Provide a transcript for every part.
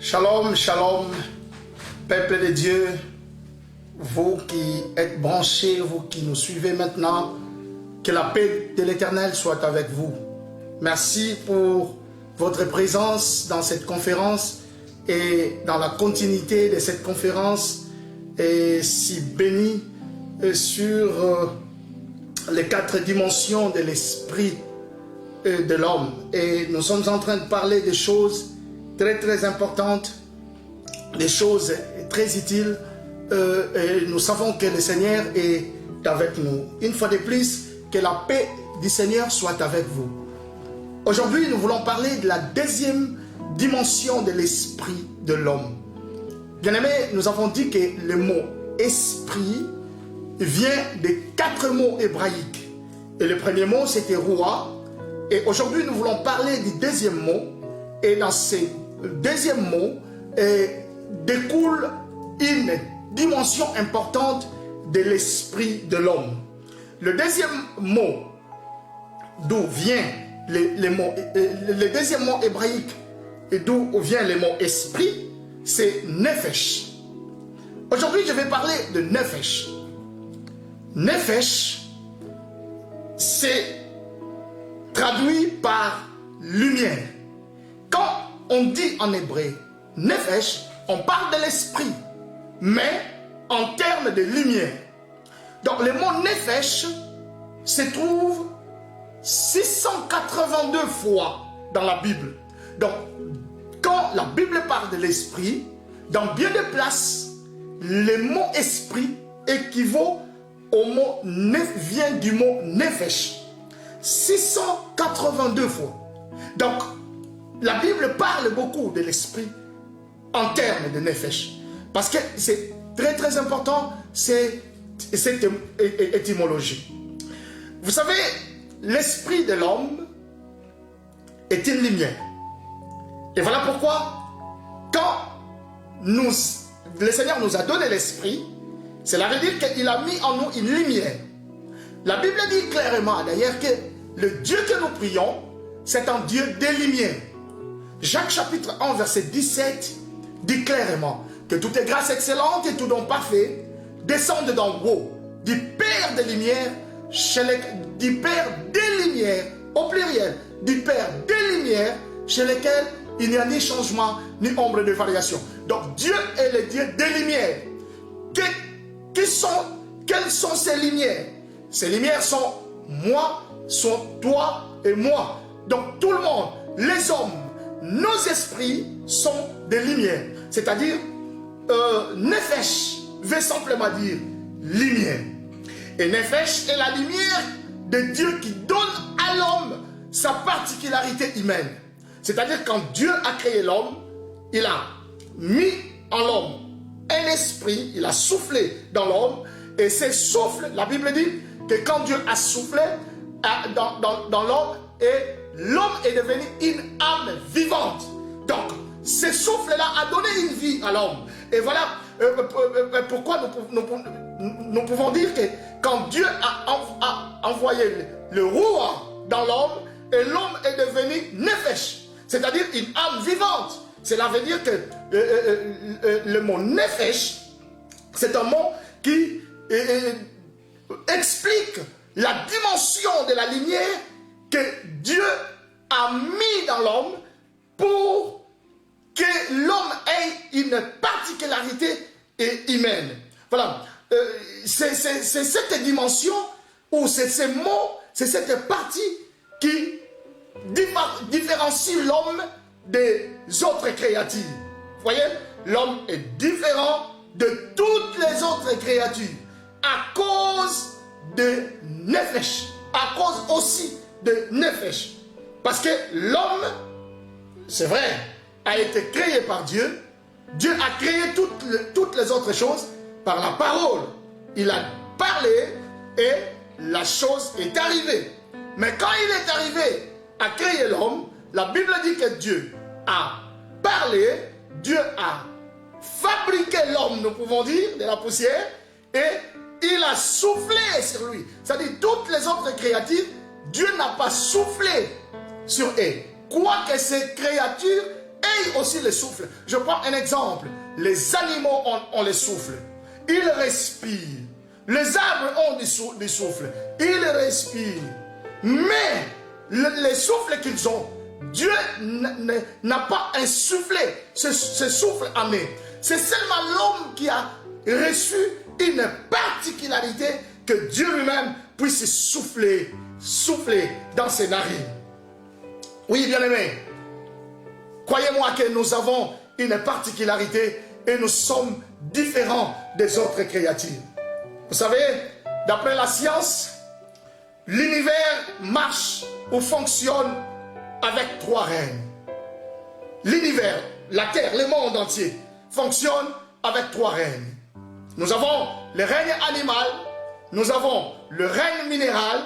Shalom, shalom, peuple de Dieu, vous qui êtes branchés, vous qui nous suivez maintenant, que la paix de l'Éternel soit avec vous. Merci pour votre présence dans cette conférence et dans la continuité de cette conférence et si bénie sur les 4 dimensions de l'esprit de l'homme. Et nous sommes en train de parler des choses très importantes, des choses très utiles, et nous savons que le Seigneur est avec nous. Une fois de plus, que la paix du Seigneur soit avec vous. Aujourd'hui, nous voulons parler de la deuxième dimension de l'esprit de l'homme. Bien-aimés, nous avons dit que le mot esprit vient des 4 mots hébraïques. Et le premier mot, c'était Roua. Et aujourd'hui, nous voulons parler du deuxième mot. Et dans ce deuxième mot, découle une dimension importante de l'esprit de l'homme. Le deuxième mot, d'où vient le deuxième mot hébraïque, et d'où vient le mot esprit, c'est Nefesh. Aujourd'hui, je vais parler de Nefesh. Nefesh, c'est traduit par lumière. Quand on dit en hébreu Nefesh, on parle de l'esprit, mais en termes de lumière. Donc le mot Nefesh se trouve 682 fois dans la Bible. Donc quand la Bible parle de l'esprit, dans bien des places, le mot esprit équivaut au mot vient du mot Nefesh. 682 fois. Donc la Bible parle beaucoup de l'esprit en termes de Nefesh. Parce que c'est très important, c'est cette étymologie. Vous savez, l'esprit de l'homme est une lumière. Et voilà pourquoi, quand le Seigneur nous a donné l'esprit, cela veut dire qu'il a mis en nous une lumière. La Bible dit clairement d'ailleurs que le Dieu que nous prions, c'est un Dieu des lumières. Jacques chapitre 1 verset 17 dit clairement que toute grâce excellente et tout don parfait descendent d'en haut, du Père des lumières, du Père des lumières, au pluriel, du Père des lumières, chez lesquels il n'y a ni changement, ni ombre de variation. Donc Dieu est le Dieu des lumières. Quelles sont ces lumières? Ces lumières sont moi, sont toi et moi. Donc tout le monde, les hommes, nos esprits sont des lumières. C'est-à-dire, Nefesh veut simplement dire lumière. Et Nefesh est la lumière de Dieu qui donne à l'homme sa particularité humaine. C'est-à-dire quand Dieu a créé l'homme, il a mis en l'homme un esprit, il a soufflé dans l'homme. Et ce souffle, la Bible dit que quand Dieu a soufflé dans l'homme, et l'homme est devenu une âme vivante. Donc, ce souffle-là a donné une vie à l'homme. Et voilà pourquoi nous pouvons dire que quand Dieu a envoyé le Roua dans l'homme, et l'homme est devenu Nefesh, c'est-à-dire une âme vivante. Cela veut dire que le mot Nefesh, c'est un mot qui explique la dimension de la lumière que Dieu a mis dans l'homme pour que l'homme ait une particularité humaine. Voilà. C'est cette dimension ou c'est ces mots, c'est cette partie qui différencie l'homme des autres créatures. Vous voyez, l'homme est différent de toutes les autres créatures à cause de Nefesh, à cause aussi de Nefesh. Parce que l'homme, c'est vrai, a été créé par Dieu. Dieu a créé toutes les autres choses par la parole. Il a parlé et la chose est arrivée. Mais quand il est arrivé à créer l'homme, la Bible dit que Dieu a parlé, Dieu a fabriqué l'homme, nous pouvons dire, de la poussière, et il a soufflé sur lui. C'est-à-dire toutes les autres créatures, Dieu n'a pas soufflé sur eux. Quoique ces créatures ait aussi le souffle. Je prends un exemple. Les animaux ont le souffle. Ils respirent. Les arbres ont du souffle. Ils respirent. Mais le souffle qu'ils ont, Dieu n'a pas insufflé ce souffle en eux. C'est seulement l'homme qui a reçu une particularité que Dieu lui-même puisse souffler dans ses narines. Oui, bien-aimés, croyez-moi que nous avons une particularité et nous sommes différents des autres créatures. Vous savez, d'après la science, l'univers marche ou fonctionne avec 3 règnes. L'univers, la terre, le monde entier fonctionne avec 3 règnes. Nous avons le règne animal, nous avons le règne minéral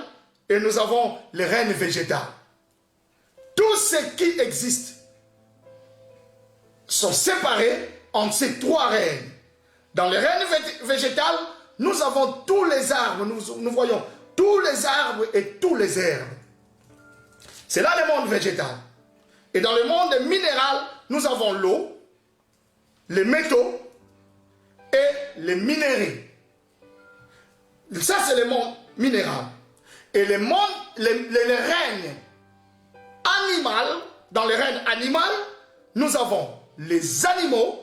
et nous avons le règne végétal. Tout ce qui existe sont séparés en ces 3 règnes. Dans le règne végétal, nous avons tous les arbres, nous voyons tous les arbres et tous les herbes. C'est là le monde végétal. Et dans le monde minéral, nous avons l'eau, les métaux et les minéraux. Ça, c'est le monde minéral. Et le règne animal, dans le règne animal, nous avons les animaux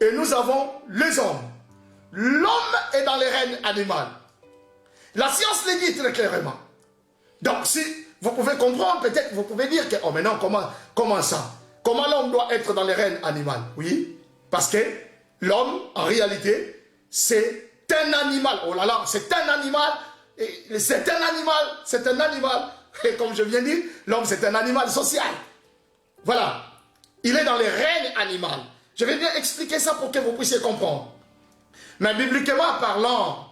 et nous avons les hommes. L'homme est dans le règne animal. La science le dit très clairement. Donc, si vous pouvez comprendre, peut-être vous pouvez dire que, oh mais non, comment ça? Comment l'homme doit être dans le règne animal? Oui, parce que l'homme, en réalité, c'est un animal. Oh là là, c'est un animal. C'est un animal. Et comme je viens de dire, l'homme, c'est un animal social. Voilà. Il est dans le règne animal. Je vais bien expliquer ça pour que vous puissiez comprendre. Mais bibliquement parlant,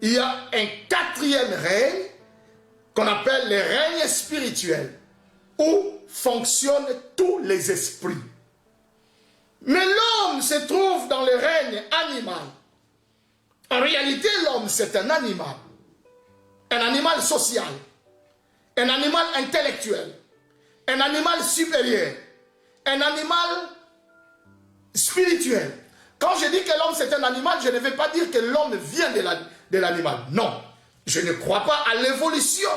il y a un 4e règne qu'on appelle le règne spirituel, où fonctionnent tous les esprits. Mais l'homme se trouve dans le règne animal. En réalité, l'homme, c'est un animal social, un animal intellectuel, un animal supérieur, un animal spirituel. Quand je dis que l'homme c'est un animal, je ne vais pas dire que l'homme vient de l'animal. Non, je ne crois pas à l'évolution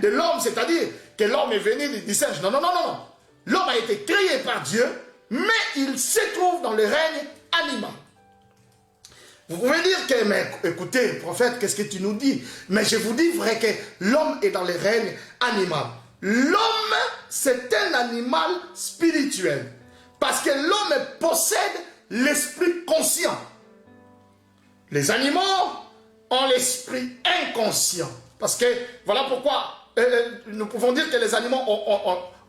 de l'homme, c'est-à-dire que l'homme est venu du singe. Non, non, non, non. L'homme a été créé par Dieu, mais il se trouve dans le règne animal. Vous pouvez dire que, mais écoutez, prophète, qu'est-ce que tu nous dis? Mais je vous dis vrai que l'homme est dans le règne animal. L'homme, c'est un animal spirituel. Parce que l'homme possède l'esprit conscient. Les animaux ont l'esprit inconscient. Parce que, voilà pourquoi nous pouvons dire que les animaux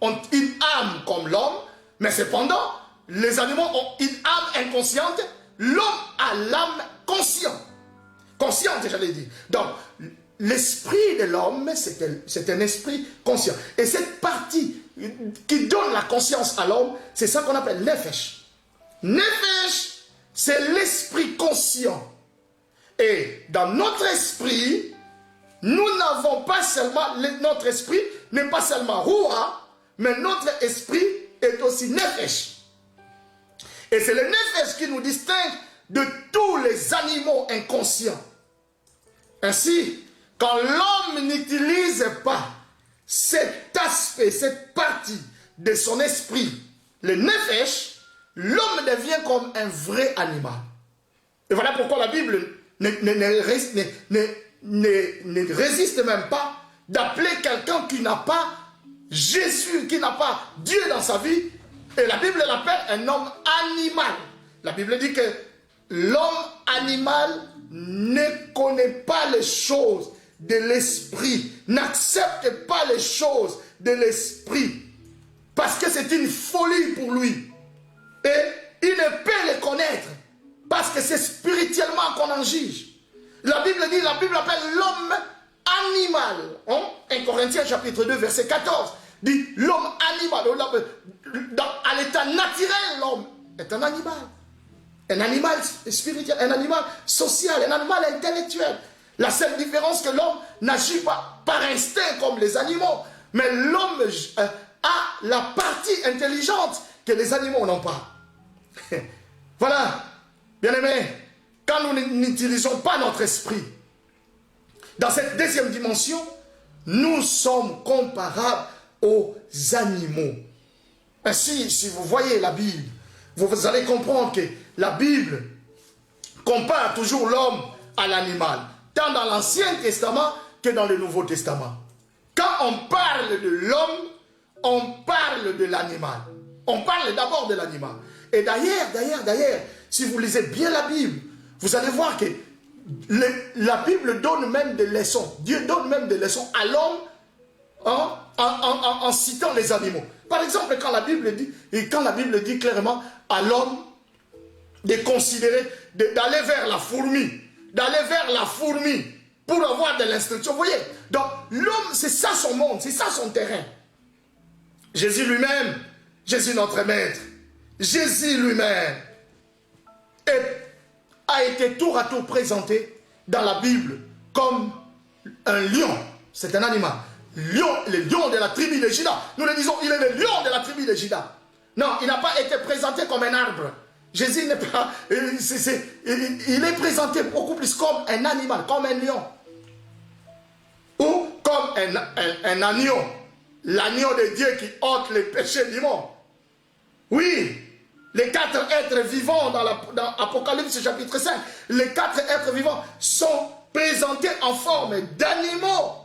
ont une âme comme l'homme, mais cependant, les animaux ont une âme inconsciente, l'homme a l'âme consciente. Consciente, j'allais dire. Donc, l'esprit de l'homme, c'est un esprit conscient. Et cette partie qui donne la conscience à l'homme, c'est ça qu'on appelle nefesh. Nefesh, c'est l'esprit conscient. Et dans notre esprit, nous n'avons pas seulement, notre esprit n'est pas seulement Ruah, mais notre esprit est aussi nefesh. Et c'est le nefesh qui nous distingue de tous les animaux inconscients. Ainsi, quand l'homme n'utilise pas cet aspect, cette partie de son esprit, le nefesh, l'homme devient comme un vrai animal. Et voilà pourquoi la Bible ne résiste même pas d'appeler quelqu'un qui n'a pas Jésus, qui n'a pas Dieu dans sa vie. Et la Bible l'appelle un homme animal. La Bible dit que l'homme animal ne connaît pas les choses de l'esprit, n'accepte pas les choses de l'esprit, parce que c'est une folie pour lui. Et il ne peut les connaître, parce que c'est spirituellement qu'on en juge. La Bible dit, la Bible appelle l'homme animal. 1 Corinthiens chapitre 2 verset 14 dit l'homme animal. À l'état naturel, l'homme est un animal. Un animal spirituel, un animal social, un animal intellectuel. La seule différence que l'homme n'agit pas par instinct comme les animaux, mais l'homme a la partie intelligente que les animaux n'ont pas. Voilà, bien-aimés, quand nous n'utilisons pas notre esprit, dans cette deuxième dimension, nous sommes comparables aux animaux. Ainsi, si vous voyez la Bible, vous allez comprendre que la Bible compare toujours l'homme à l'animal, tant dans l'Ancien Testament que dans le Nouveau Testament. Quand on parle de l'homme, on parle de l'animal. On parle d'abord de l'animal. Et d'ailleurs, si vous lisez bien la Bible, vous allez voir que la Bible donne même des leçons. Dieu donne même des leçons à l'homme, hein, en citant les animaux. Par exemple, quand la Bible dit clairement à l'homme de considérer, d'aller vers la fourmi, pour avoir de l'instruction. Vous voyez, donc l'homme, c'est ça son monde, c'est ça son terrain. Jésus lui-même, Jésus notre maître, Jésus lui-même a été tour à tour présenté dans la Bible comme un lion. C'est un animal. Le lion de la tribu de Juda. Nous le disons, il est le lion de la tribu de Juda. Non, il n'a pas été présenté comme un arbre. Jésus n'est pas... il est présenté beaucoup plus comme un animal, comme un lion. Ou comme un agneau. L'agneau de Dieu qui ôte les péchés du monde. Oui, les 4 êtres vivants dans Apocalypse chapitre 5, les 4 êtres vivants sont présentés en forme d'animaux.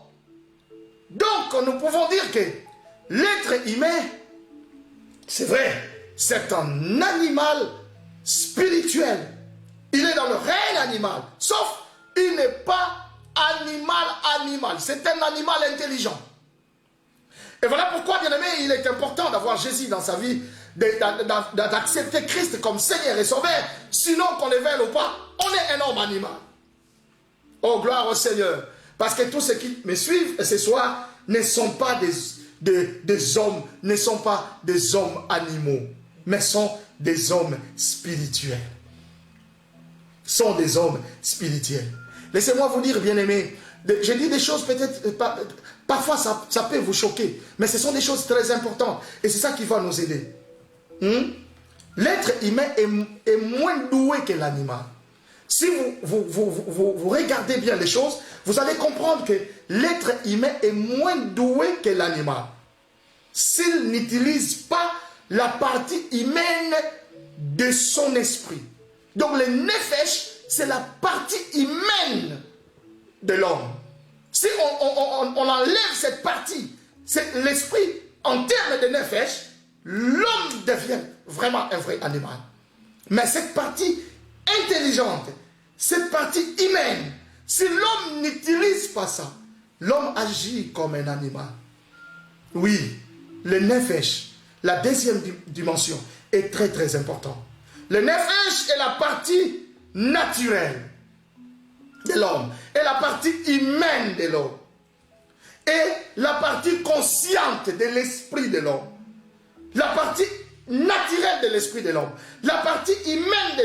Donc, nous pouvons dire que l'être humain, c'est vrai, c'est un animal spirituel. Il est dans le règne animal, sauf il n'est pas animal. C'est un animal intelligent. Et voilà pourquoi, bien aimé, il est important d'avoir Jésus dans sa vie, d'accepter Christ comme Seigneur et Sauveur. Sinon, qu'on le veuille ou pas, on est un homme animal. Oh, gloire au Seigneur. Parce que tous ceux qui me suivent ce soir ne sont pas des hommes, ne sont pas des hommes animaux, mais sont des hommes spirituels. Sont des hommes spirituels. Laissez-moi vous dire, bien-aimés, je dis des choses peut-être, parfois ça peut vous choquer, mais ce sont des choses très importantes et c'est ça qui va nous aider. L'être humain est moins doué que l'animal. Si vous regardez bien les choses, vous allez comprendre que l'être humain est moins doué que l'animal. S'il n'utilise pas la partie humaine de son esprit. Donc le nefesh, c'est la partie humaine de l'homme. Si on enlève cette partie, c'est l'esprit, en termes de nefesh, l'homme devient vraiment un vrai animal. Mais cette partie intelligente, cette partie humaine, si l'homme n'utilise pas ça, l'homme agit comme un animal. Oui, le nefesh, la deuxième dimension, est très très important. Le nefesh est la partie naturelle de l'homme, et la partie humaine de l'homme, et la partie consciente de l'esprit de l'homme, la partie naturelle de l'esprit de l'homme, la partie humaine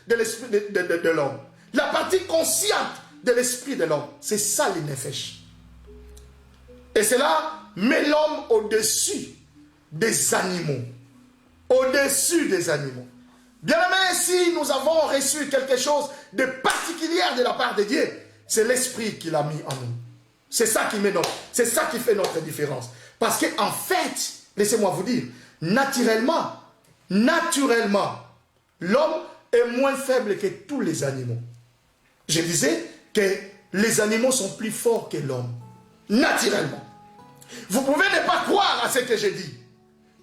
de l'esprit de l'homme, la partie consciente de l'esprit de l'homme. C'est ça le nefesh. Et cela met l'homme au-dessus des animaux. Au-dessus des animaux. Bien aimé, si nous avons reçu quelque chose de particulier de la part de Dieu, c'est l'esprit qu'il a mis en nous. C'est ça qui fait notre différence. Parce qu'en fait, laissez-moi vous dire, naturellement, l'homme est moins faible que tous les animaux. Je disais que les animaux sont plus forts que l'homme. Naturellement. Vous pouvez ne pas croire à ce que je dis,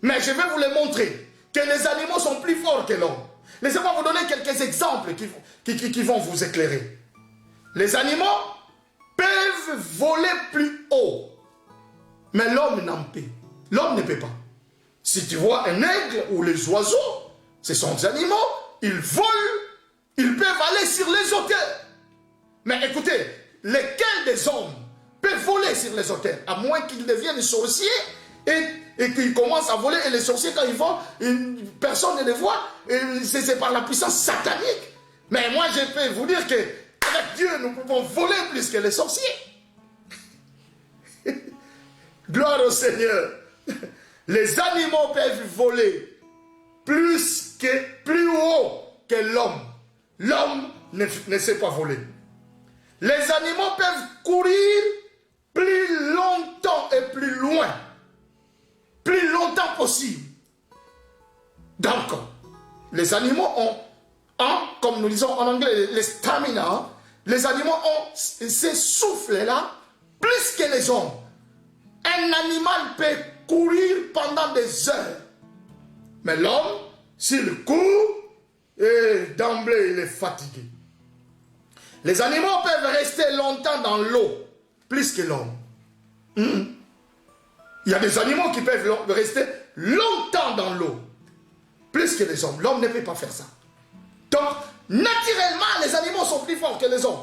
mais je vais vous le montrer, que les animaux sont plus forts que l'homme. Laissez-moi vous donner quelques exemples qui vont vous éclairer. Les animaux peuvent voler plus haut, mais l'homme n'en peut. L'homme ne peut pas. Si tu vois un aigle ou les oiseaux, ce sont des animaux, ils volent, ils peuvent aller sur les hauteurs. Mais écoutez, lesquels des hommes peuvent voler sur les hauteurs, à moins qu'ils deviennent sorciers et qu'ils commencent à voler, et les sorciers quand ils vont, personne ne les voit, c'est par la puissance satanique. Mais moi je peux vous dire que avec Dieu nous pouvons voler plus que les sorciers. Gloire au Seigneur. Les animaux peuvent voler, plus haut que l'homme. L'homme ne sait pas voler. Les animaux peuvent courir plus longtemps et plus loin. Plus longtemps possible. Donc, les animaux ont, comme nous disons en anglais, les stamina. Les animaux ont ces souffles-là plus que les hommes. Un animal peut courir pendant des heures. Mais l'homme, s'il court, et d'emblée, il est fatigué. Les animaux peuvent rester longtemps dans l'eau, plus que l'homme. Il y a des animaux qui peuvent rester longtemps dans l'eau, plus que les hommes. L'homme ne peut pas faire ça. Donc, naturellement, les animaux sont plus forts que les hommes.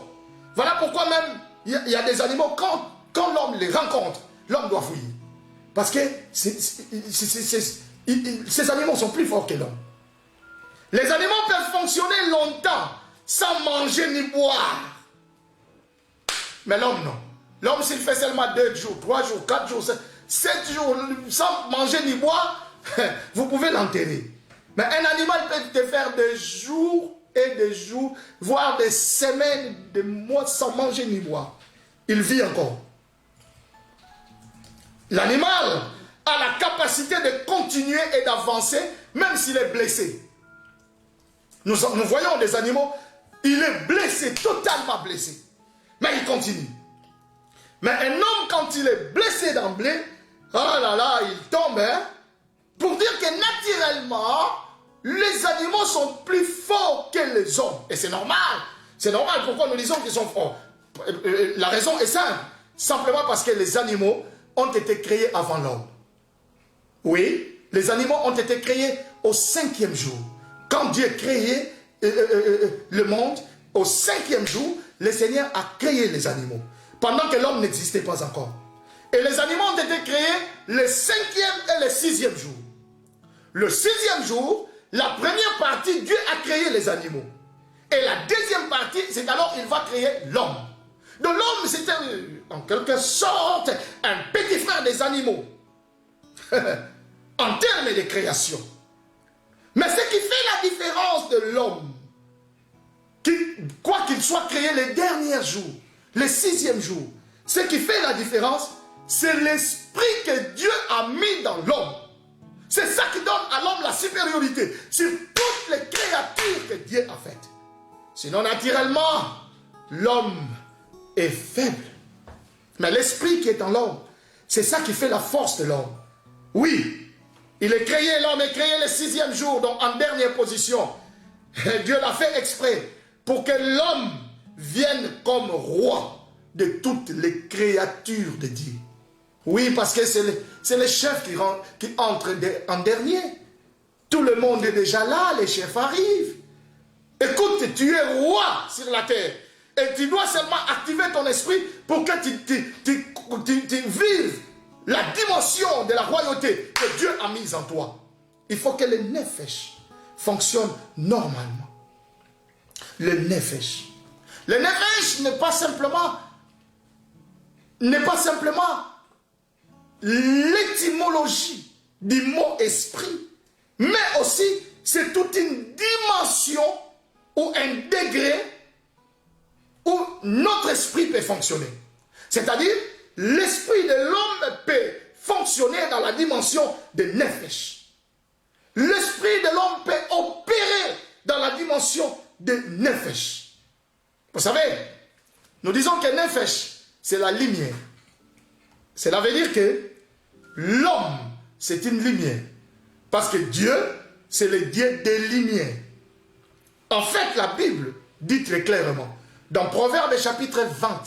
Voilà pourquoi même, il y a des animaux, quand l'homme les rencontre, l'homme doit fouiller. Parce que ces animaux sont plus forts que l'homme. Les animaux peuvent fonctionner longtemps sans manger ni boire. Mais l'homme, non. L'homme, s'il fait seulement 2 jours, 3 jours, 4 jours, 7 jours, sans manger ni boire, vous pouvez l'enterrer. Mais un animal peut te faire des jours et des jours, voire des semaines, des mois sans manger ni boire. Il vit encore. L'animal a la capacité de continuer et d'avancer, même s'il est blessé. Nous voyons des animaux, il est blessé, totalement blessé. Mais il continue. Mais un homme, quand il est blessé d'emblée, oh là là, il tombe. Hein? Pour dire que naturellement, les animaux sont plus forts que les hommes. Et c'est normal. C'est normal. Pourquoi nous disons qu'ils sont forts? La raison est simple. Simplement parce que les animaux ont été créés avant l'homme. Oui, les animaux ont été créés au 5e jour. Quand Dieu a créé le monde, au 5e jour, le Seigneur a créé les animaux. Pendant que l'homme n'existait pas encore. Et les animaux ont été créés le 5e et le 6e jour. Le 6e jour, la première partie, Dieu a créé les animaux. Et la deuxième partie, c'est alors il va créer l'homme. Donc l'homme, c'était en quelque sorte un petit frère des animaux. En termes de création. Mais ce qui fait la différence de l'homme, quoi qu'il soit créé les derniers jours, le 6e jour, ce qui fait la différence, c'est l'esprit que Dieu a mis dans l'homme. C'est ça qui donne à l'homme la supériorité sur toutes les créatures que Dieu a faites. Sinon, naturellement, l'homme est faible. Mais l'esprit qui est en l'homme, c'est ça qui fait la force de l'homme. Oui, il est créé, l'homme est créé le 6e jour, donc en dernière position. Et Dieu l'a fait exprès pour que l'homme vienne comme roi de toutes les créatures de Dieu. Oui, parce que c'est le chef qui entre en dernier. Tout le monde est déjà là, les chefs arrivent. Écoute, tu es roi sur la terre. Et tu dois seulement activer ton esprit pour que tu vives la dimension de la royauté que Dieu a mise en toi. Il faut que le nefesh fonctionne normalement. Le nefesh. Le nefesh n'est pas simplement l'étymologie du mot esprit, mais aussi c'est toute une dimension ou un degré où notre esprit peut fonctionner. C'est-à-dire, l'esprit de l'homme peut fonctionner dans la dimension de nefesh. L'esprit de l'homme peut opérer dans la dimension de nefesh. Vous savez, nous disons que nefesh, c'est la lumière. Cela veut dire que l'homme, c'est une lumière. Parce que Dieu, c'est le Dieu des lumières. En fait, la Bible dit très clairement, dans Proverbe chapitre 20,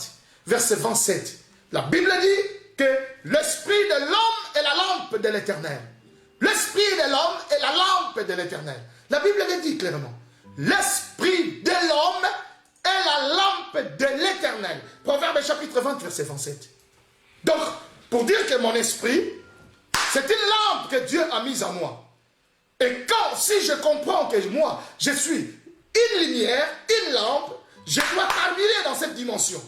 verset 27, la Bible dit que l'esprit de l'homme est la lampe de l'Éternel. L'esprit de l'homme est la lampe de l'Éternel. La Bible le dit clairement. L'esprit de l'homme est la lampe de l'Éternel. Proverbe chapitre 20, verset 27. Donc, pour dire que mon esprit, c'est une lampe que Dieu a mise en moi. Et si je comprends que moi, je suis une lumière, une lampe, je dois carburer dans cette dimension.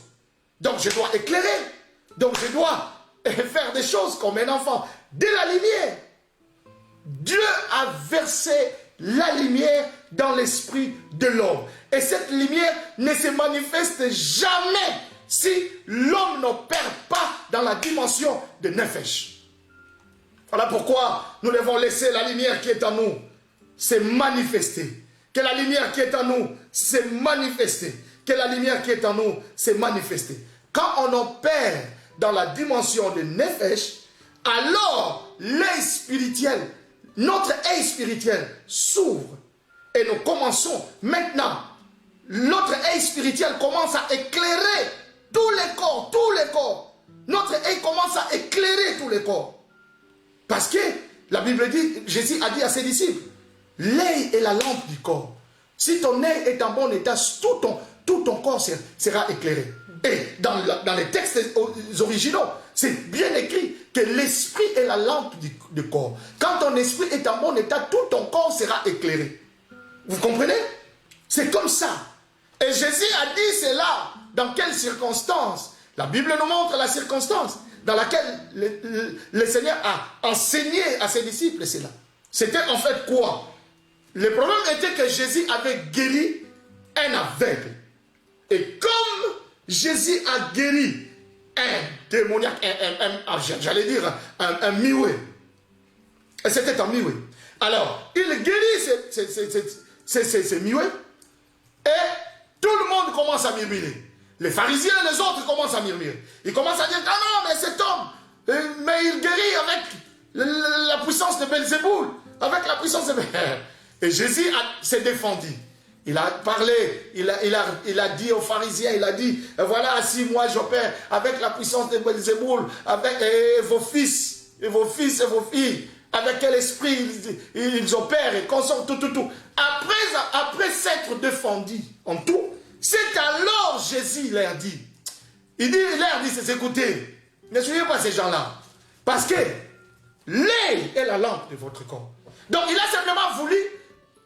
Donc, je dois éclairer. Donc, je dois faire des choses comme un enfant. De la lumière. Dieu a versé la lumière dans l'esprit de l'homme. Et cette lumière ne se manifeste jamais si l'homme n'opère pas dans la dimension de Nefesh. Voilà pourquoi nous devons laisser la lumière qui est en nous se manifester. Que la lumière qui est en nous se manifester. Que la lumière qui est en nous se manifester. Quand on opère dans la dimension de Nefesh, alors l'œil spirituel, notre œil spirituel s'ouvre. Et nous commençons maintenant, notre œil spirituel commence à éclairer tous les corps, tous les corps. Notre œil commence à éclairer tous les corps. Parce que la Bible dit, Jésus a dit à ses disciples, l'œil est la lampe du corps. Si ton œil est en bon état, tout ton corps sera éclairé. Et dans les textes originaux, c'est bien écrit que l'esprit est la lampe du corps. Quand ton esprit est en bon état, tout ton corps sera éclairé. Vous comprenez? C'est comme ça. Et Jésus a dit cela dans quelles circonstances? La Bible nous montre la circonstance dans laquelle le Seigneur a enseigné à ses disciples cela. C'était en fait quoi? Le problème était que Jésus avait guéri un aveugle. Et comme Jésus a guéri un démoniaque, j'allais dire un mioué. Et c'était un mioué. Alors, il guérit ces mioués. Et tout le monde commence à murmurer. Les pharisiens et les autres commencent à murmurer. Ils commencent à dire, ah non, mais cet homme, mais il guérit avec la puissance de Belzéboul. Avec la puissance de Belzéboul. Et Jésus s'est défendu. Il a parlé, il a dit aux pharisiens, il a dit, voilà, si moi j'opère avec la puissance de Belzéboul, avec vos fils et vos filles, avec quel esprit ils opèrent et consomment tout. Après s'être défendu en tout, c'est alors Jésus leur dit, c'est écoutez, ne suivez pas ces gens-là, parce que l'œil est la lampe de votre corps. Donc il a simplement voulu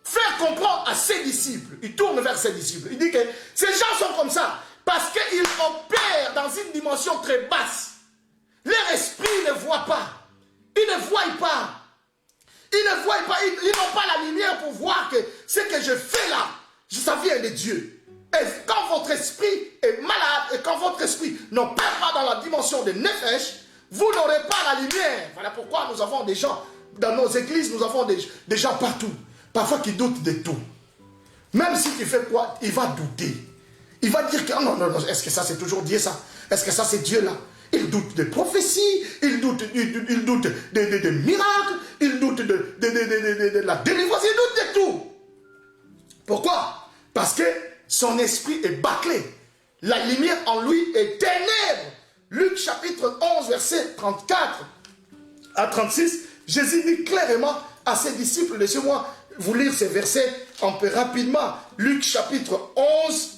faire comprendre à ses disciples, il tourne vers ses disciples, il dit que ces gens sont comme ça, parce qu'ils opèrent dans une dimension très basse. Leur esprit ne voit pas, ils ne voient pas. Ils ne voient pas, ils n'ont pas la lumière pour voir que ce que je fais là, ça vient de Dieu. Et quand votre esprit est malade, et quand votre esprit n'opère pas dans la dimension de Nefesh, vous n'aurez pas la lumière. Voilà pourquoi nous avons des gens, dans nos églises, nous avons des gens partout, parfois qui doutent de tout. Même si tu fais quoi, il va douter. Il va dire que, oh non, est-ce que ça c'est toujours Dieu ça? Est-ce que ça c'est Dieu là? Il doute des prophéties, il doute des miracles, il doute de la délivrance, il doute de tout. Pourquoi? Parce que son esprit est bâclé. La lumière en lui est ténèbre. Luc chapitre 11, verset 34 à 36, Jésus dit clairement à ses disciples, laissez-moi vous lire ces versets un peu rapidement. Luc chapitre 11,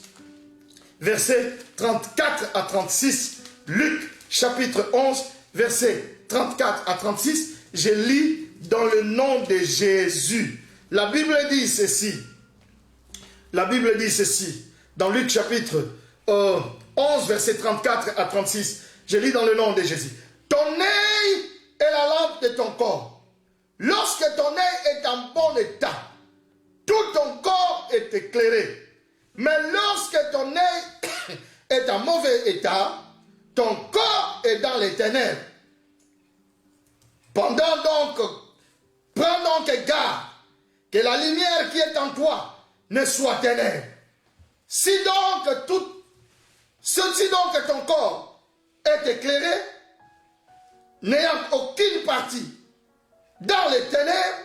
verset 34 à 36. Luc chapitre 11, versets 34 à 36, je lis dans le nom de Jésus. La Bible dit ceci. La Bible dit ceci. Dans Luc chapitre 11, versets 34 à 36, je lis dans le nom de Jésus. Ton œil est la lampe de ton corps. Lorsque ton œil est en bon état, tout ton corps est éclairé. Mais lorsque ton œil est en mauvais état, ton corps est dans les ténèbres. Prends donc garde que la lumière qui est en toi ne soit ténèbre. Si donc ton corps est éclairé, n'ayant aucune partie dans les ténèbres,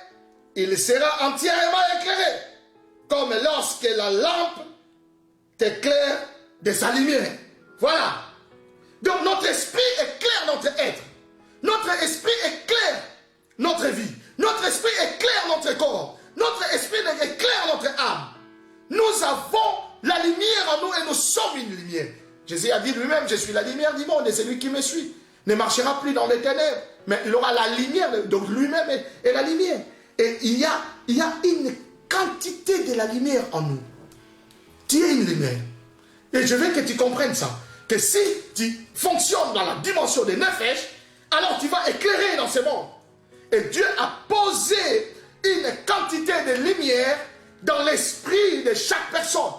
il sera entièrement éclairé, comme lorsque la lampe t'éclaire de sa lumière. Voilà. Donc notre esprit éclaire notre être. Notre esprit éclaire notre vie. Notre esprit éclaire notre corps. Notre esprit éclaire notre âme. Nous avons la lumière en nous et nous sommes une lumière. Jésus a dit lui-même, je suis la lumière du monde et celui qui me suit ne marchera plus dans les ténèbres, mais il aura la lumière. Donc lui-même est la lumière. Et il y a une quantité de la lumière en nous. Tu es une lumière. Et je veux que tu comprennes ça. Que si tu fonctionnes dans la dimension des Nefesh, alors tu vas éclairer dans ce monde. Et Dieu a posé une quantité de lumière dans l'esprit de chaque personne.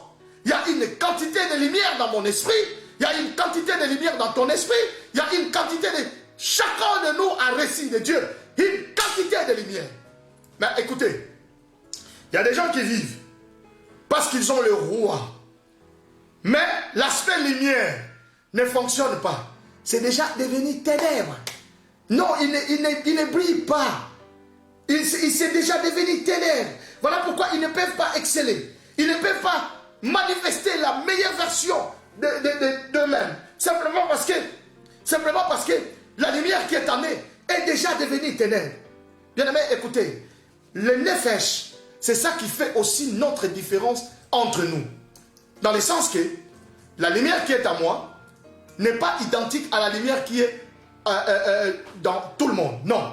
Il y a une quantité de lumière dans mon esprit, il y a une quantité de lumière dans ton esprit, il y a une quantité de... Chacun de nous a reçu de Dieu une quantité de lumière. Mais écoutez, il y a des gens qui vivent parce qu'ils ont le roi. Mais l'aspect lumière ne fonctionne pas. C'est déjà devenu ténèbres. Non, il ne brille pas. Il s'est déjà devenu ténèbres. Voilà pourquoi ils ne peuvent pas exceller. Ils ne peuvent pas manifester la meilleure version d'eux-mêmes. Simplement parce que la lumière qui est en eux est déjà devenue ténèbres. Bien aimé, écoutez, le nefesh, c'est ça qui fait aussi notre différence entre nous. Dans le sens que la lumière qui est à moi n'est pas identique à la lumière qui est dans tout le monde. Non.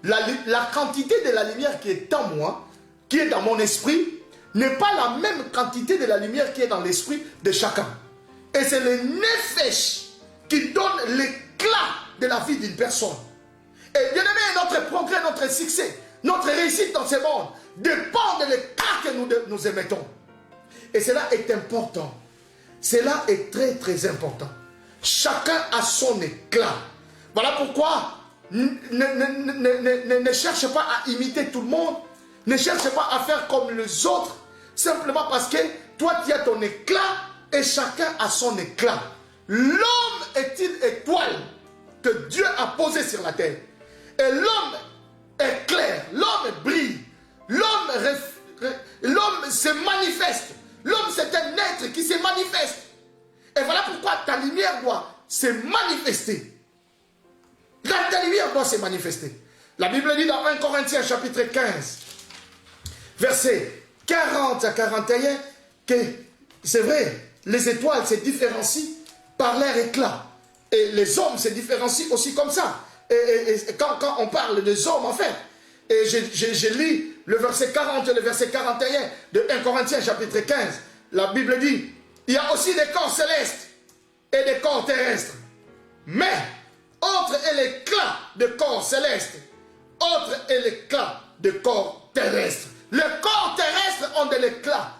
La quantité de la lumière qui est en moi, qui est dans mon esprit, n'est pas la même quantité de la lumière qui est dans l'esprit de chacun. Et c'est le nefesh qui donne l'éclat de la vie d'une personne. Et bien aimé, notre progrès, notre succès, notre réussite dans ce monde dépend de l'éclat que nous émettons. Et cela est important. Cela est très très important. Chacun a son éclat. Voilà pourquoi ne cherche pas à imiter tout le monde. Ne cherche pas à faire comme les autres. Simplement parce que toi tu as ton éclat et chacun a son éclat. L'homme est une étoile que Dieu a posée sur la terre. Et l'homme est clair. L'homme brille. L'homme se manifeste. L'homme, c'est un être qui se manifeste. Et voilà pourquoi ta lumière doit se manifester. Ta lumière doit se manifester. La Bible dit dans 1 Corinthiens chapitre 15, versets 40 à 41, que c'est vrai, les étoiles se différencient par leur éclat. Et les hommes se différencient aussi comme ça. Et quand on parle des hommes, en fait, et je lis le verset 40 et le verset 41 de 1 Corinthiens chapitre 15. La Bible dit, il y a aussi des corps célestes et des corps terrestres. Mais, autre est l'éclat de corps célestes, autre est l'éclat de corps terrestres. Les corps terrestres ont de l'éclat.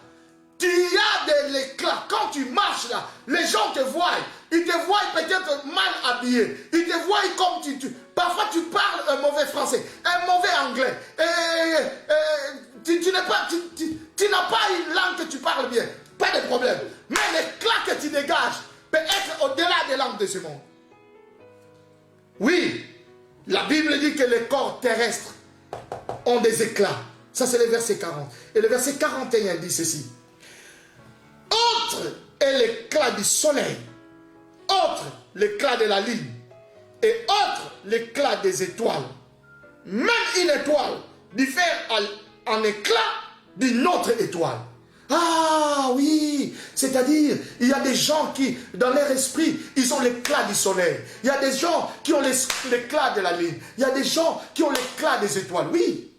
Tu as de l'éclat. Quand tu marches là, les gens te voient. Ils te voient peut-être mal habillé. Ils te voient comme parfois tu parles un mauvais français, un mauvais anglais. Tu n'as pas une langue que tu parles bien. Pas de problème. Mais l'éclat que tu dégages peut être au-delà des langues de ce monde. Oui, la Bible dit que les corps terrestres ont des éclats. Ça, c'est le verset 40. Et le verset 41 dit ceci. Autre est l'éclat du soleil, autre l'éclat de la lune, et autre l'éclat des étoiles. Même une étoile diffère en éclat d'une autre étoile. Ah oui, c'est-à-dire, il y a des gens qui, dans leur esprit, ils ont l'éclat du soleil. Il y a des gens qui ont l'éclat de la lune. Il y a des gens qui ont l'éclat des étoiles. Oui.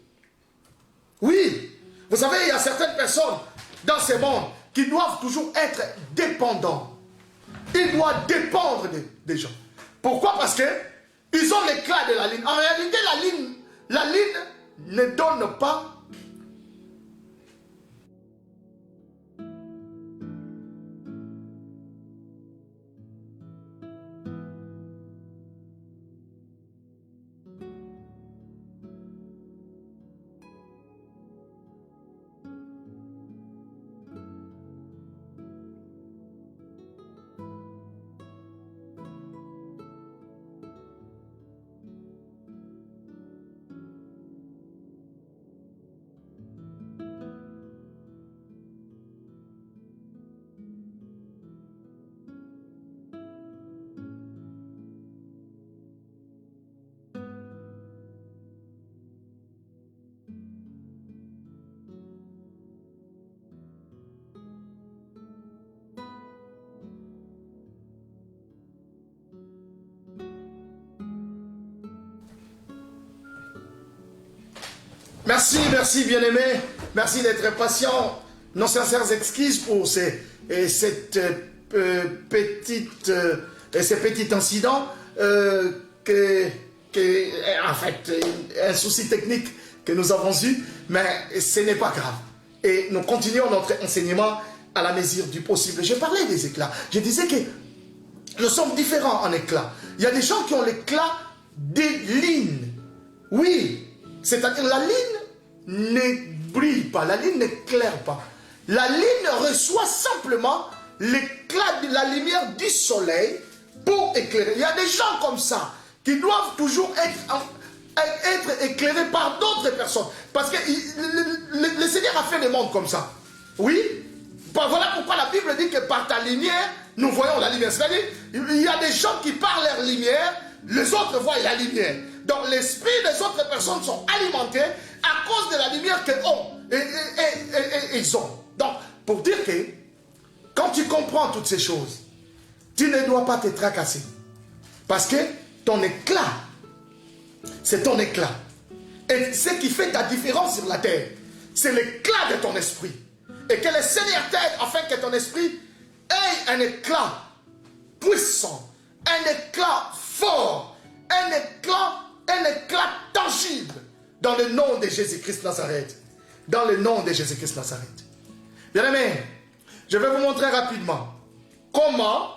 Oui. Vous savez, il y a certaines personnes dans ce monde qui doivent toujours être dépendants. Ils doivent dépendre des gens. Pourquoi? Parce que ils ont l'éclat de la lune. En réalité, la lune ne donne pas. Merci bien-aimé. Merci d'être patient. Nos sincères excuses pour ces petits incidents qui en fait, un souci technique que nous avons eu, mais ce n'est pas grave. Et nous continuons notre enseignement à la mesure du possible. Je parlais des éclats. Je disais que nous sommes différents en éclats. Il y a des gens qui ont l'éclat des lignes. Oui, c'est-à-dire la ligne ne brille pas, la ligne n'éclaire pas. La ligne reçoit simplement l'éclat de la lumière du soleil pour éclairer. Il y a des gens comme ça qui doivent toujours être éclairés par d'autres personnes. Parce que le Seigneur a fait le monde comme ça. Oui. Voilà pourquoi la Bible dit que par ta lumière, nous voyons la lumière. C'est-à-dire, il y a des gens qui par leur lumière, les autres voient la lumière. Donc l'esprit des autres personnes sont alimentés à cause de la lumière qu'ils ont. Et ils ont. Donc, pour dire que, quand tu comprends toutes ces choses, tu ne dois pas te tracasser. Parce que ton éclat, c'est ton éclat. Et ce qui fait ta différence sur la terre, c'est l'éclat de ton esprit. Et que le Seigneur t'aide afin que ton esprit ait un éclat puissant, un éclat fort, un éclat tangible dans le nom de Jésus-Christ Nazareth. Dans le nom de Jésus-Christ Nazareth. Bien-aimés, je vais vous montrer rapidement comment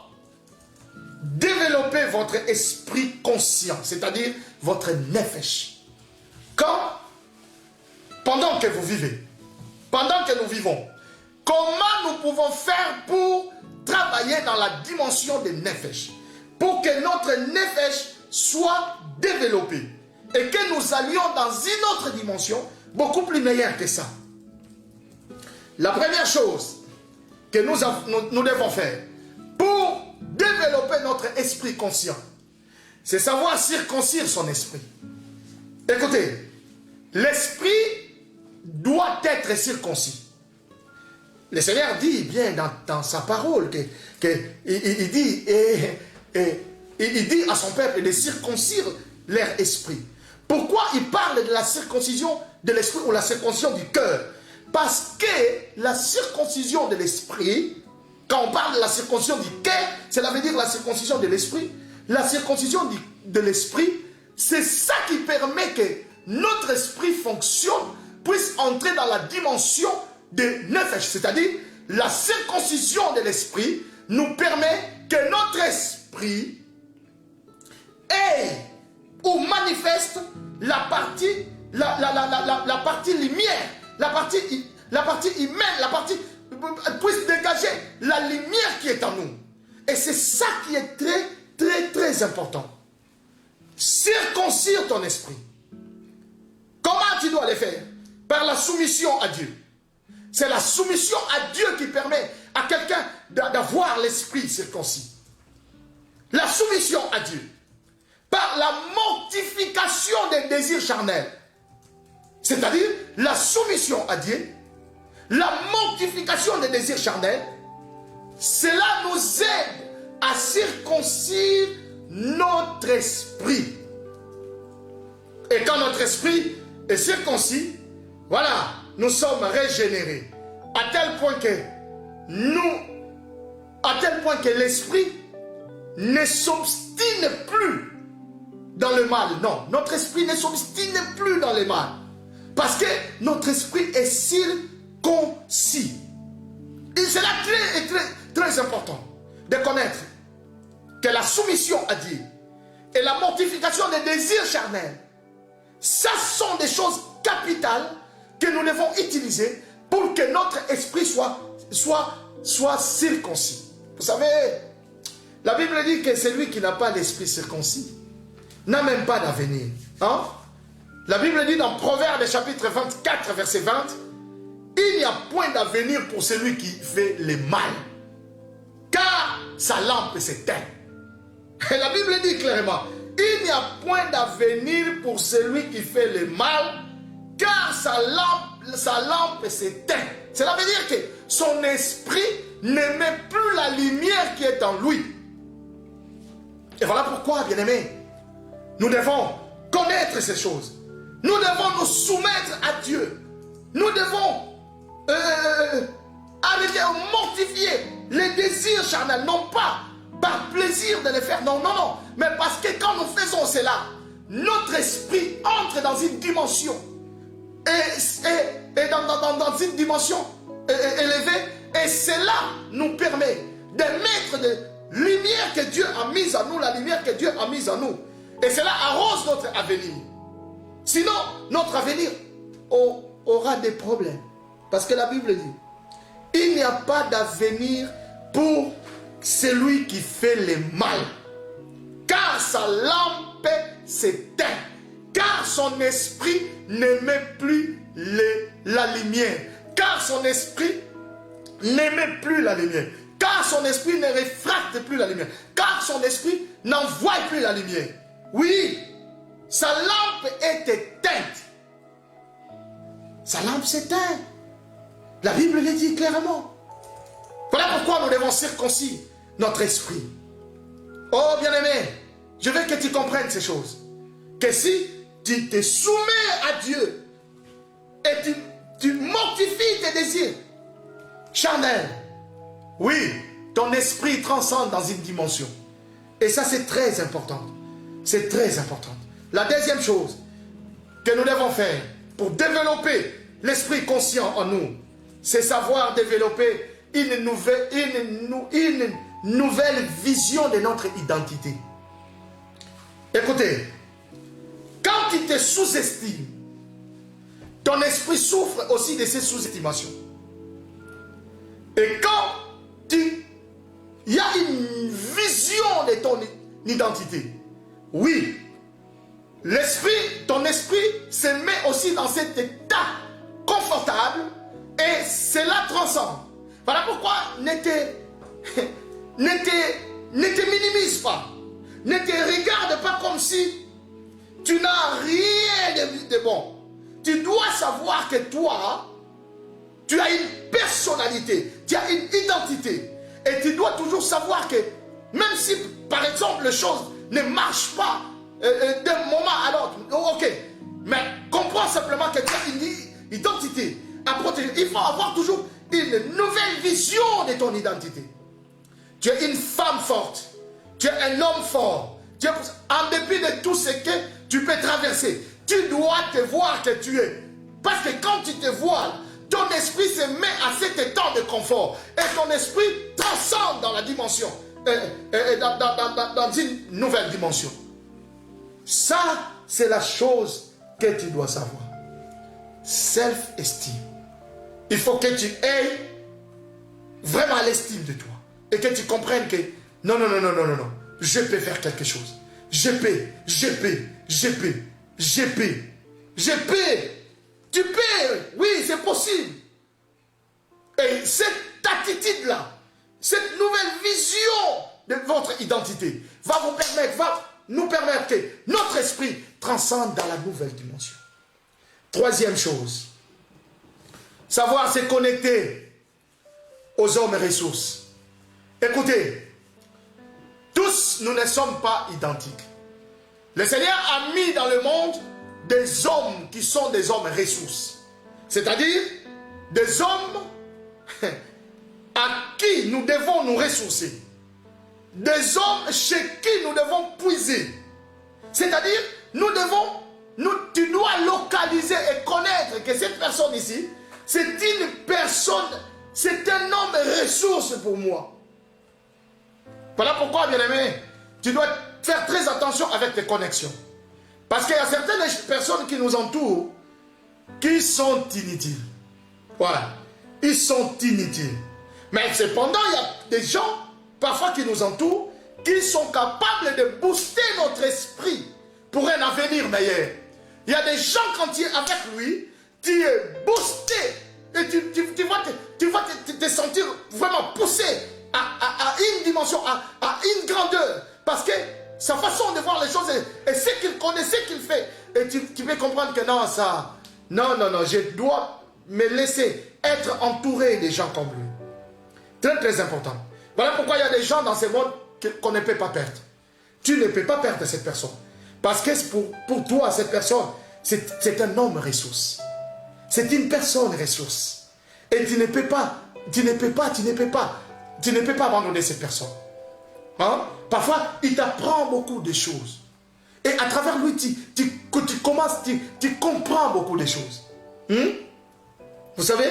développer votre esprit conscient, c'est-à-dire votre nefesh. Pendant que vous vivez, pendant que nous vivons, comment nous pouvons faire pour travailler dans la dimension de nefesh, pour que notre nefesh soit développé et que nous allions dans une autre dimension beaucoup plus meilleure que ça. La première chose que nous devons faire pour développer notre esprit conscient, c'est savoir circoncire son esprit. Écoutez, l'esprit doit être circoncis. Le Seigneur dit bien dans sa parole il dit à son peuple de circoncire leur esprit. Pourquoi il parle de la circoncision de l'esprit ou la circoncision du cœur? Parce que la circoncision de l'esprit, quand on parle de la circoncision du cœur, cela veut dire la circoncision de l'esprit. La circoncision de l'esprit, c'est ça qui permet que notre esprit fonctionne, puisse entrer dans la dimension de nefesh, c'est-à-dire la circoncision de l'esprit nous permet que notre esprit ait ou manifeste la partie lumière, la partie humaine, la partie puisse dégager la lumière qui est en nous. Et c'est ça qui est très, très, très important. Circoncire ton esprit. Comment tu dois le faire? Par la soumission à Dieu. C'est la soumission à Dieu qui permet à quelqu'un d'avoir l'esprit circoncis. La soumission à Dieu. Par la mortification des désirs charnels. C'est-à-dire la soumission à Dieu, la mortification des désirs charnels, cela nous aide à circoncire notre esprit. Et quand notre esprit est circoncis, voilà, nous sommes régénérés. À tel point que l'esprit ne s'obstine plus dans le mal. Non, notre esprit ne s'obstine plus dans le mal. Parce que notre esprit est circoncis. Et c'est là très, très, très important de connaître que la soumission à Dieu et la mortification des désirs charnels, ça sont des choses capitales que nous devons utiliser pour que notre esprit soit circoncis. Vous savez, la Bible dit que celui qui n'a pas l'esprit circoncis n'a même pas d'avenir. Hein? La Bible dit dans Proverbes chapitre 24, verset 20, il n'y a point d'avenir pour celui qui fait le mal, car sa lampe s'éteint. Et la Bible dit clairement, il n'y a point d'avenir pour celui qui fait le mal, car sa lampe s'éteint. Cela veut dire que son esprit n'aimait plus la lumière qui est en lui. Et voilà pourquoi, bien-aimés, nous devons connaître ces choses. Nous devons nous soumettre à Dieu. Nous devons arrêter de mortifier les désirs charnels, non pas par plaisir de les faire, non, non, non, mais parce que quand nous faisons cela, notre esprit entre dans une dimension et dans une dimension élevée, et cela nous permet de mettre de lumière que Dieu a mise en nous, la lumière que Dieu a mise en nous, et cela arrose notre avenir. Sinon, notre avenir aura des problèmes, parce que la Bible dit, il n'y a pas d'avenir pour celui qui fait le mal, car sa lampe s'éteint, car son esprit n'aimait plus la lumière, car son esprit n'aimait plus la lumière, car son esprit ne réfracte plus la lumière, car son esprit n'envoie plus la lumière. Oui, sa lampe est éteinte. Sa lampe s'éteint. La Bible le dit clairement. Voilà pourquoi nous devons circoncire notre esprit. Oh bien-aimé, je veux que tu comprennes ces choses. Que si tu te soumets à Dieu et tu mortifies tes désirs charnels, oui, ton esprit transcende dans une dimension. Et ça, c'est très important. C'est très important. La deuxième chose que nous devons faire pour développer l'esprit conscient en nous, c'est savoir développer une nouvelle vision de notre identité. Écoutez, quand tu te sous-estimes, ton esprit souffre aussi de ces sous-estimations. Et quand il y a une vision de ton identité, oui, ton esprit se met aussi dans cet état confortable et cela transcende. Voilà pourquoi ne te minimise pas. Ne te regarde pas comme si tu n'as rien de bon. Tu dois savoir que toi, tu as une personnalité, tu as une identité. Et tu dois toujours savoir que même si, par exemple, les choses ne marchent pas d'un moment à l'autre, ok, mais comprends simplement que tu as une identité à protéger. Il faut avoir toujours une nouvelle vision de ton identité. Tu es une femme forte, tu es un homme fort, en dépit de tout ce que tu peux traverser, tu dois te voir que tu es. Parce que quand tu te vois, ton esprit se met à cet état de confort et ton esprit transcende dans la dimension, dans une nouvelle dimension. Ça, c'est la chose que tu dois savoir. Self-esteem. Il faut que tu aies vraiment l'estime de toi et que tu comprennes que non, je peux faire quelque chose. Je peux. Tu peux, oui, c'est possible. Et cette attitude-là, cette nouvelle vision de votre identité va nous permettre que notre esprit transcende dans la nouvelle dimension. Troisième chose, savoir se connecter aux hommes et ressources. Écoutez, tous nous ne sommes pas identiques. Le Seigneur a mis dans le monde des hommes qui sont des hommes ressources. C'est-à-dire des hommes à qui nous devons nous ressourcer. Des hommes chez qui nous devons puiser. C'est-à-dire, tu dois localiser et connaître que cette personne ici, c'est une personne, c'est un homme ressource pour moi. Voilà pourquoi, bien-aimé, tu dois faire très attention avec tes connexions. Parce qu'il y a certaines personnes qui nous entourent qui sont inutiles. Voilà. Ils sont inutiles. Mais cependant, il y a des gens, parfois, qui nous entourent, qui sont capables de booster notre esprit pour un avenir meilleur. Il y a des gens, quand tu es avec lui, tu es boosté. Et tu vas te sentir vraiment poussé à une dimension, à une grandeur. Parce que sa façon de voir les choses et ce qu'il connaît, ce qu'il fait. Et tu peux comprendre que non, je dois me laisser être entouré des gens comme lui. Très, très important. Voilà pourquoi il y a des gens dans ce monde qu'on ne peut pas perdre. Tu ne peux pas perdre cette personne. Parce que pour toi, cette personne, c'est un homme ressource. C'est une personne ressource. Et tu ne peux pas abandonner cette personne. Hein? Parfois, il t'apprend beaucoup de choses. Et à travers lui, tu commences, tu comprends beaucoup de choses. Vous savez,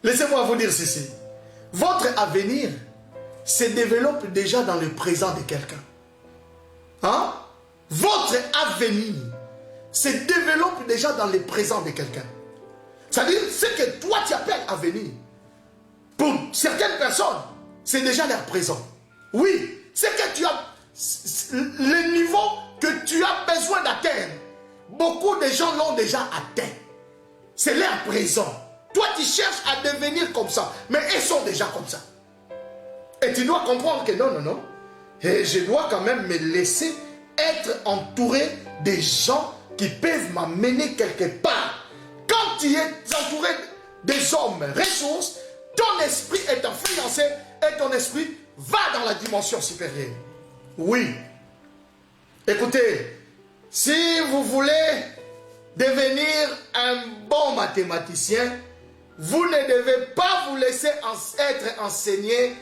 laissez-moi vous dire ceci. Votre avenir se développe déjà dans le présent de quelqu'un. Hein? Votre avenir se développe déjà dans le présent de quelqu'un. C'est-à-dire, ce que toi tu appelles avenir, pour certaines personnes, c'est déjà leur présent. Oui, c'est que tu as le niveau que tu as besoin d'atteindre. Beaucoup de gens l'ont déjà atteint. C'est leur présent. Toi, tu cherches à devenir comme ça, mais ils sont déjà comme ça. Et tu dois comprendre que non. Et je dois quand même me laisser être entouré des gens qui peuvent m'amener quelque part. Quand tu es entouré des hommes ressources, ton esprit est influencé et ton esprit va dans la dimension supérieure. Oui. Écoutez, si vous voulez devenir un bon mathématicien, vous ne devez pas vous laisser être enseigné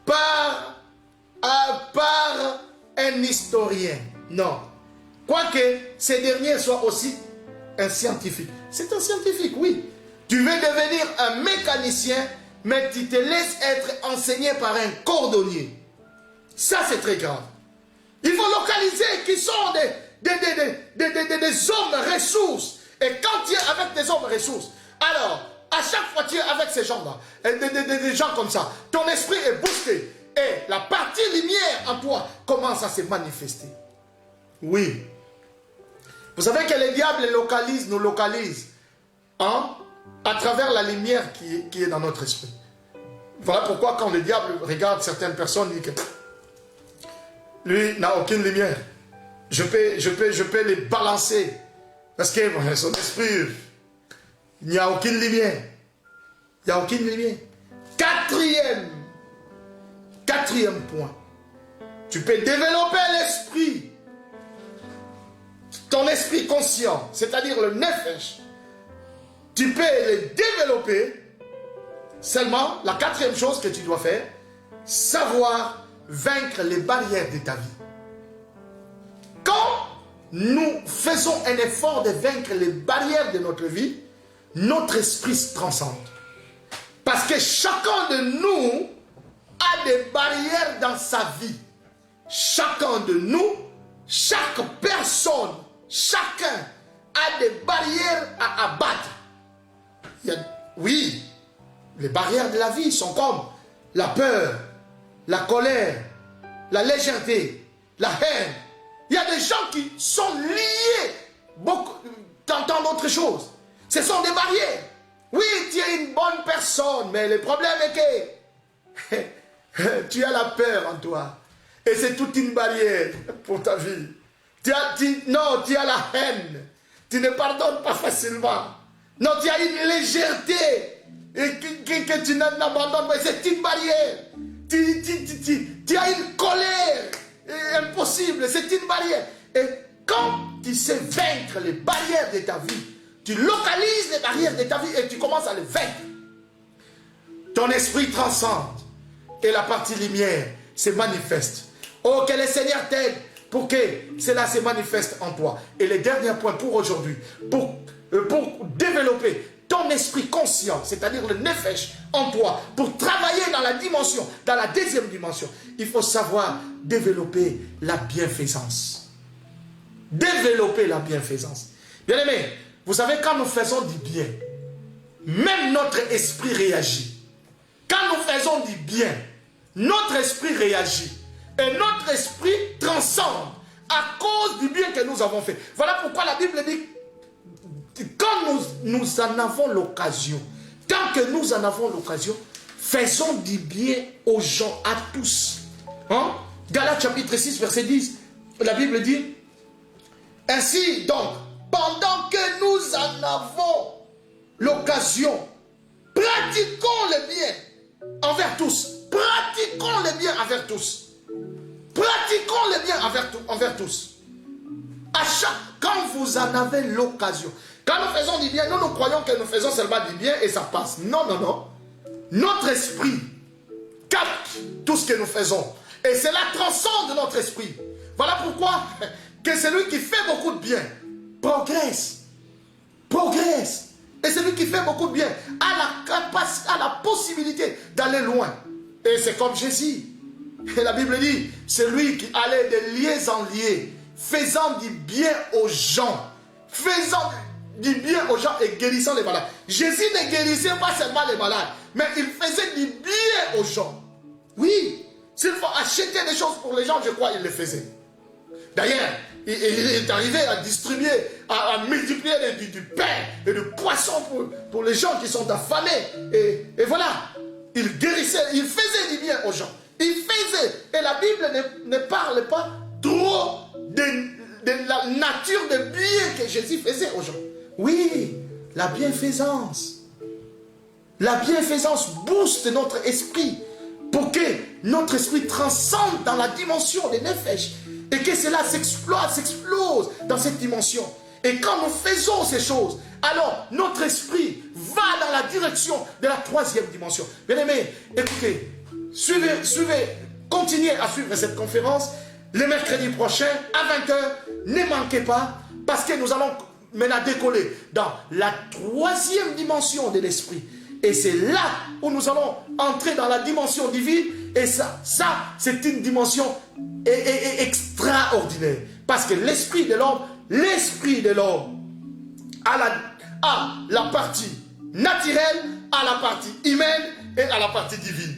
par un historien. Non. Quoique ces derniers soient aussi un scientifique. C'est un scientifique, oui. Tu veux devenir un mécanicien, mais tu te laisses être enseigné par un cordonnier. Ça, c'est très grave. Il faut localiser qui sont des hommes ressources. Et quand tu es avec des hommes ressources, alors, à chaque fois que tu es avec ces gens-là, des gens comme ça, ton esprit est boosté. Et la partie lumière en toi commence à se manifester. Oui. Vous savez que le diable nous localise hein, à travers la lumière qui est dans notre esprit. Voilà pourquoi quand le diable regarde certaines personnes, il dit que lui n'a aucune lumière. Je peux les balancer. Parce que son esprit, il n'y a aucune lumière. Il n'y a aucune lumière. Quatrième point. Tu peux développer l'esprit. Ton esprit conscient, c'est-à-dire le nefesh. Tu peux le développer. Seulement, la quatrième chose que tu dois faire, savoir vaincre les barrières de ta vie. Quand nous faisons un effort de vaincre les barrières de notre vie, notre esprit se transcende. Parce que chacun de nous a des barrières dans sa vie. Chacun de nous, chaque personne, chacun a des barrières à abattre. Oui, les barrières de la vie sont comme la peur, la colère, la légèreté, la haine. Il y a des gens qui sont liés dans d'autres choses. Ce sont des barrières. Oui, tu es une bonne personne, mais le problème est que tu as la peur en toi. Et c'est toute une barrière pour ta vie. Tu as la haine. Tu ne pardonnes pas facilement. Non, tu as une légèreté que tu n'abandonnes pas. C'est une barrière. Tu as une colère impossible. C'est une barrière. Et quand tu sais vaincre les barrières de ta vie, tu localises les barrières de ta vie et tu commences à les vaincre. Ton esprit transcende et la partie lumière se manifeste. Oh, que le Seigneur t'aide pour que cela se manifeste en toi. Et le dernier point pour aujourd'hui, pour développer ton esprit conscient, c'est-à-dire le nefesh en toi, pour travailler dans la dimension, dans la deuxième dimension, il faut savoir développer la bienfaisance. Développer la bienfaisance. Bien aimé, vous savez, quand nous faisons du bien, même notre esprit réagit. Quand nous faisons du bien, notre esprit réagit. Et notre esprit transcende à cause du bien que nous avons fait. Voilà pourquoi la Bible dit, quand nous en avons l'occasion, tant que nous en avons l'occasion, faisons du bien aux gens, à tous. Hein? Galates chapitre 6, verset 10, la Bible dit, ainsi donc, pendant que nous en avons l'occasion, pratiquons le bien envers tous. Pratiquons le bien envers tous. Pratiquons le bien envers tous. Quand vous en avez l'occasion. Quand nous faisons du bien, nous croyons que nous faisons seulement du bien et ça passe. Non, non, non. Notre esprit capte tout ce que nous faisons. Et cela transcende notre esprit. Voilà pourquoi que celui qui fait beaucoup de bien progresse. Progresse. Et celui qui fait beaucoup de bien a la capacité, a la possibilité d'aller loin. Et c'est comme Jésus. Et la Bible dit, c'est lui qui allait de lieu en lieu, faisant du bien aux gens. Faisant du bien aux gens et guérissant les malades. Jésus ne guérissait pas seulement les malades, mais il faisait du bien aux gens. Oui, s'il faut acheter des choses pour les gens, je crois qu'il le faisait. D'ailleurs, il est arrivé à distribuer, à multiplier du pain et du poisson pour les gens qui sont affamés. Et voilà, il guérissait, il faisait du bien aux gens. Il faisait. Et la Bible ne parle pas trop de la nature de bien que Jésus faisait aux gens. Oui, la bienfaisance. La bienfaisance booste notre esprit pour que notre esprit transcende dans la dimension des nefesh et que cela s'explose dans cette dimension. Et quand nous faisons ces choses, alors notre esprit va dans la direction de la troisième dimension. Bien aimés, écoutez, suivez, continuez à suivre cette conférence le mercredi prochain à 20h. Ne manquez pas, parce que nous allons maintenant décoller dans la troisième dimension de l'esprit. Et c'est là où nous allons entrer dans la dimension divine. Et ça c'est une dimension extraordinaire. Parce que l'esprit de l'homme a la partie naturelle, a la partie humaine et a la partie divine.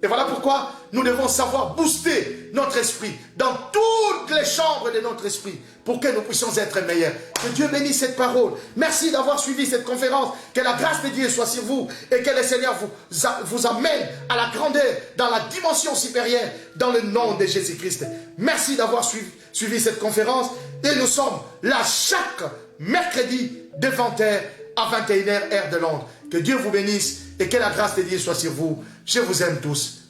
Et voilà pourquoi nous devons savoir booster notre esprit dans toutes les chambres de notre esprit pour que nous puissions être meilleurs. Que Dieu bénisse cette parole. Merci d'avoir suivi cette conférence. Que la grâce de Dieu soit sur vous et que le Seigneur vous amène à la grandeur, dans la dimension supérieure, dans le nom de Jésus-Christ. Merci d'avoir suivi cette conférence. Et nous sommes là chaque mercredi de 20h à 21h, heure de Londres. Que Dieu vous bénisse et que la grâce de Dieu soit sur vous. Je vous aime tous.